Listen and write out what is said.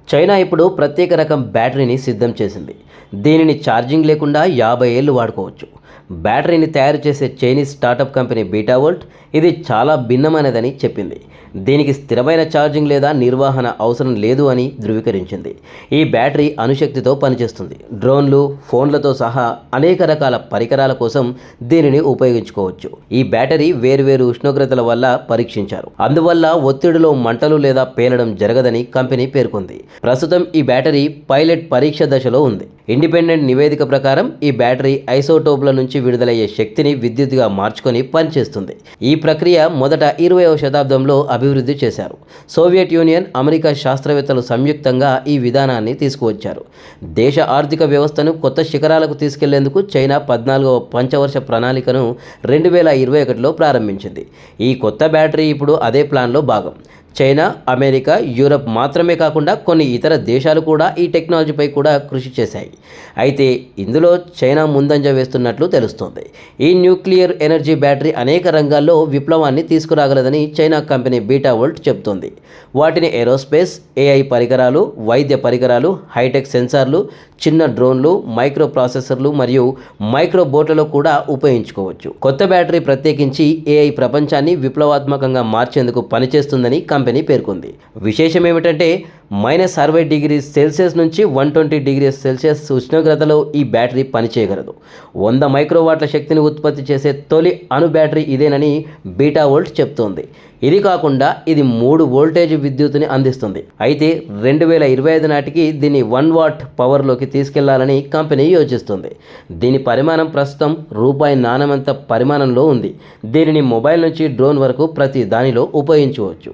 China ఇప్పుడు ప్రత్యేక రకం బ్యాటరీని సిద్ధం చేసింది. దీనిని ఛార్జింగ్ లేకుండా 50 ఏళ్లు వాడుకోవచ్చు. బ్యాటరీని తయారు చేసే చైనీస్ స్టార్టప్ కంపెనీ బీటావోల్ట్ ఇది చాలా భిన్నమైనదని చెప్పింది. దీనికి స్థిరమైన ఛార్జింగ్ లేదా నిర్వహణ అవసరం లేదు అని ధృవీకరించింది. ఈ బ్యాటరీ అణుశక్తితో పనిచేస్తుంది. డ్రోన్లు, ఫోన్లతో సహా అనేక రకాల పరికరాల కోసం దీనిని ఉపయోగించుకోవచ్చు. ఈ బ్యాటరీ వేర్వేరు ఉష్ణోగ్రతల వల్ల పరీక్షించారు. అందువల్ల ఒత్తిడిలో మంటలు లేదా పేలడం జరగదని కంపెనీ పేర్కొంది. ప్రస్తుతం ఈ బ్యాటరీ పైలట్ పరీక్ష దశలో ఉంది. ఇండిపెండెంట్ నివేదిక ప్రకారం ఈ బ్యాటరీ ఐసోటోప్ల నుంచి విడుదలయ్యే శక్తిని విద్యుత్తుగా మార్చుకొని పనిచేస్తుంది. ఈ ప్రక్రియ మొదట 20వ శతాబ్దంలో అభివృద్ధి చేశారు. సోవియట్ యూనియన్, అమెరికా శాస్త్రవేత్తలు సంయుక్తంగా ఈ విధానాన్ని తీసుకువచ్చారు. దేశ ఆర్థిక వ్యవస్థను కొత్త శిఖరాలకు తీసుకెళ్లేందుకు చైనా 14వ పంచవర్ష ప్రణాళికను 2021లో ప్రారంభించింది. ఈ కొత్త బ్యాటరీ ఇప్పుడు అదే ప్లాన్లో భాగం. చైనా, అమెరికా, యూరప్ మాత్రమే కాకుండా కొన్ని ఇతర దేశాలు కూడా ఈ టెక్నాలజీపై కూడా కృషి చేశాయి. అయితే ఇందులో చైనా ముందంజ వేస్తున్నట్లు తెలుస్తోంది. ఈ న్యూక్లియర్ ఎనర్జీ బ్యాటరీ అనేక రంగాల్లో విప్లవాన్ని తీసుకురాగలదని చైనా కంపెనీ బీటావోల్ట్ చెబుతోంది. వాటిని ఏరోస్పేస్, ఏఐ పరికరాలు, వైద్య పరికరాలు, హైటెక్ సెన్సార్లు, చిన్న డ్రోన్లు, మైక్రో ప్రాసెసర్లు మరియు మైక్రో బోట్లలో కూడా ఉపయోగించుకోవచ్చు. కొత్త బ్యాటరీ ప్రత్యేకించి ఏఐ ప్రపంచాన్ని విప్లవాత్మకంగా మార్చేందుకు పనిచేస్తుందని కంపెనీ పేర్కొంది. విశేషం ఏమిటంటే -60°C నుంచి 120°C ఉష్ణోగ్రతలో ఈ బ్యాటరీ పనిచేయగలదు. 100 మైక్రోవాట్ల శక్తిని ఉత్పత్తి చేసే తొలి అణు బ్యాటరీ ఇదేనని బీటావోల్ట్ చెప్తోంది. ఇది కాకుండా ఇది 3 వోల్టేజ్ విద్యుత్తుని అందిస్తుంది. అయితే 2025 నాటికి దీన్ని 1 వాట్ పవర్లోకి తీసుకెళ్లాలని కంపెనీ యోచిస్తుంది. దీని పరిమాణం ప్రస్తుతం రూపాయి నాణెమంత పరిమాణంలో ఉంది. దీనిని మొబైల్ నుంచి డ్రోన్ వరకు ప్రతి దానిలో ఉపయోగించవచ్చు.